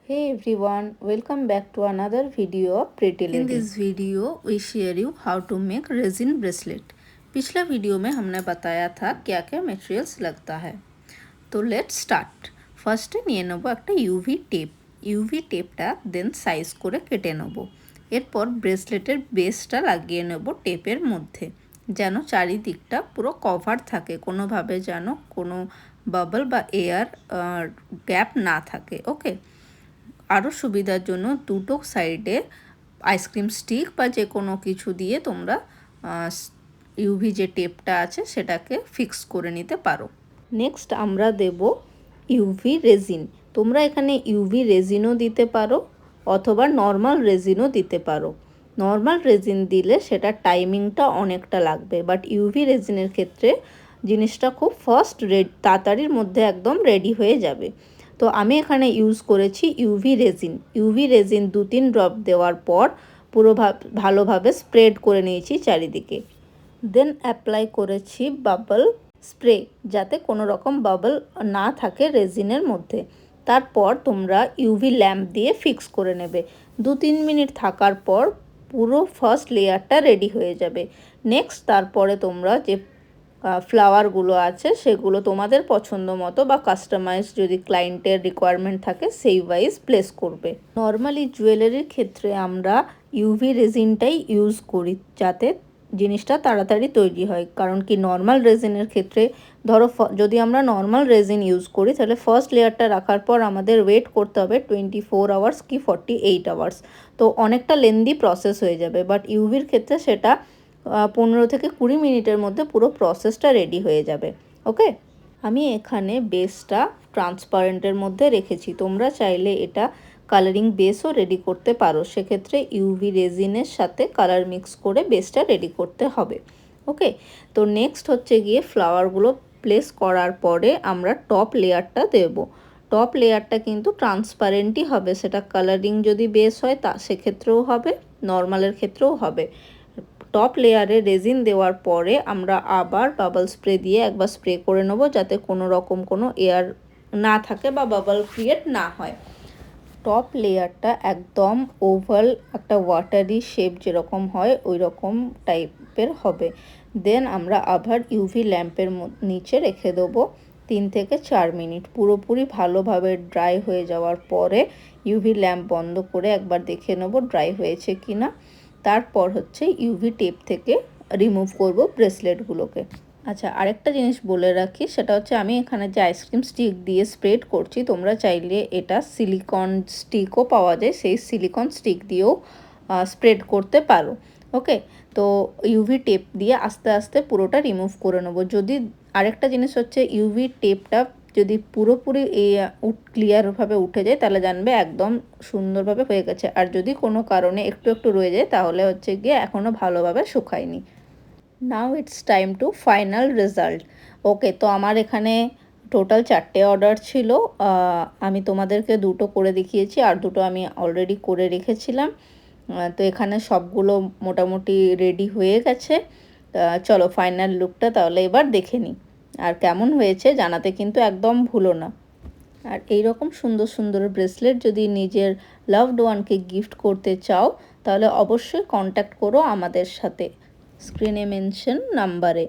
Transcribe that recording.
Hey everyone, welcome back to another video of Pretty Lady. In this video, we share you how to make resin bracelet. पिछला video में हमने बताया था क्या क्या materials लगता है। तो लेट्स स्टार्ट। ফার্স্টে নিয়ে নেব একটা ইউভি টেপ। ইউভি টেপটা দেন সাইজ করে কেটে নেব। এরপর ব্রেসলেটের বেসটা লাগিয়ে নেব টেপের মধ্যে, যেন চারিদিকটা পুরো কভার থাকে, কোনোভাবে যেন কোনো বাবল বা এয়ার গ্যাপ না থাকে। ওকে, আরও সুবিধার জন্য দুটো সাইডে আইসক্রিম স্টিক বা যে কোনো কিছু দিয়ে তোমরা ইউভি যে টেপটা আছে সেটাকে ফিক্স করে নিতে পারো। নেক্সট আমরা দেব ইউভি রেজিন। তোমরা এখানে ইউভি রেজিনও দিতে পারো অথবা নর্মাল রেজিনও দিতে পারো। নর্মাল রেজিন দিলে সেটা টাইমিংটা অনেকটা লাগবে, বাট ইউভি রেজিনের ক্ষেত্রে জিনিসটা খুব তাড়াতাড়ির মধ্যে একদম রেডি হয়ে যাবে। তো আমি এখানে ইউজ করেছি UV resin. UV resin 2-3 drop দেওয়ার পর পুরো ভালোভাবে স্প্রেড করে নিয়েছি চারিদিকে। দেন অ্যাপ্লাই করেছি বাবল স্প্রে, যাতে কোনো রকম বাবল না থাকে রেজিনের মধ্যে। তারপর তোমরা ইউভি ল্যাম্প দিয়ে ফিক্স করে নেবে। 2-3 মিনিট থাকার পর পুরো ফার্স্ট লেয়ারটা রেডি হয়ে যাবে। নেক্সট তারপরে তোমরা যে ফ্লাওয়ারগুলো আছে সেগুলো তোমাদের পছন্দ মতো বা কাস্টমাইজ যদি ক্লায়েন্টের রিকোয়ারমেন্ট থাকে সেই ওয়াইজ প্লেস করবে। নর্মালি জুয়েলারির ক্ষেত্রে আমরা ইউভি রেজিনটাই ইউজ করি যাতে জিনিসটা তাড়াতাড়ি তৈরি হয়। কারণ কি নর্মাল রেজিনের ক্ষেত্রে ধরো যদি আমরা নর্মাল রেজিন ইউজ করি তাহলে ফার্স্ট লেয়ারটা রাখার পর আমাদের ওয়েট করতে হবে 24 আওয়ার্স কি 48 আওয়ার্স। তো অনেকটা লেন্দি প্রসেস হয়ে যাবে, বাট ইউভির ক্ষেত্রে সেটা 15 থেকে 20 মিনিটের মধ্যে পুরো প্রসেসটা রেডি হয়ে যাবে। ওকে, আমি এখানে বেসটা ট্রান্সপারেন্টের মধ্যে রেখেছি। তোমরা চাইলে এটা কালারিং বেসও রেডি করতে পারো, সেক্ষেত্রে ইউভি রেজিনের সাথে কালার মিক্স করে বেসটা রেডি করতে হবে। ওকে, তো নেক্সট হচ্ছে গিয়ে ফ্লাওয়ারগুলো প্লেস করার পরে আমরা টপ লেয়ারটা দেব। টপ লেয়ারটা কিন্তু ট্রান্সপারেন্টই হবে, সেটা কালারিং যদি বেস হয় তা সেক্ষেত্রেও হবে, নর্মালের ক্ষেত্রেও হবে। টপ লেয়ারে রেজিন দেওয়ার পরে আমরা আবার বাবল স্প্রে দিয়ে একবার স্প্রে করে নেব, যাতে কোনো রকম কোনো এয়ার না থাকে বা বাবল ক্রিয়েট না হয়। টপ লেয়ারটা একদম ওভাল একটা ওয়াটারি শেপ যেরকম হয় ওই রকম টাইপের হবে। দেন আমরা আবার ইউভি ল্যাম্পের নিচে রেখে দেবো 3 থেকে 4 মিনিট। পুরোপুরি ভালোভাবে ড্রাই হয়ে যাওয়ার পরে ইউভি ল্যাম্প বন্ধ করে একবার দেখে নেব ড্রাই হয়েছে কি না। তারপর হচ্ছে ইউভি টেপ থেকে রিমুভ করব ব্রেসলেটগুলোকে। আচ্ছা, আরেকটা জিনিস বলে রাখি, সেটা হচ্ছে আমি এখানে যে আইসক্রিম স্টিক দিয়ে স্প্রেড করছি, তোমরা চাইলে এটা সিলিকন স্টিকও পাওয়া যায়, সেই সিলিকন স্টিক দিয়েও স্প্রেড করতে পারো। ওকে, তো ইউভি টেপ দিয়ে আস্তে আস্তে পুরোটা রিমুভ করে নেবো। যদি আরেকটা জিনিস হচ্ছে ইউভি টেপটা যদি পুরোপুরি ক্লিয়ারভাবে উঠে যায় তাহলে জানবে একদম সুন্দরভাবে হয়ে গেছে, আর যদি কোনো কারণে একটু একটু রয়ে যায় তাহলে হচ্ছে গিয়ে এখনও ভালোভাবে শুকায়নি। Now it's time to final result. Okay, তো আমার এখানে টোটাল 4টে অর্ডার ছিল। আমি তোমাদেরকে 2টো করে দেখিয়েছি, আর 2টো আমি অলরেডি করে রেখেছিলাম। তো এখানে সবগুলো মোটামুটি রেডি হয়ে গেছে। চলো ফাইনাল লুকটা তাহলে এবার দেখে নিই, আর কেমন হয়েছে জানাতে কিন্তু একদম ভুলো না। আর এই রকম সুন্দর সুন্দর ব্রেসলেট যদি নিজের লাভড ওয়ানকে গিফট করতে চাও তাহলে অবশ্যই কন্ট্যাক্ট করো আমাদের সাথে স্ক্রিনে মেনশন নাম্বারে।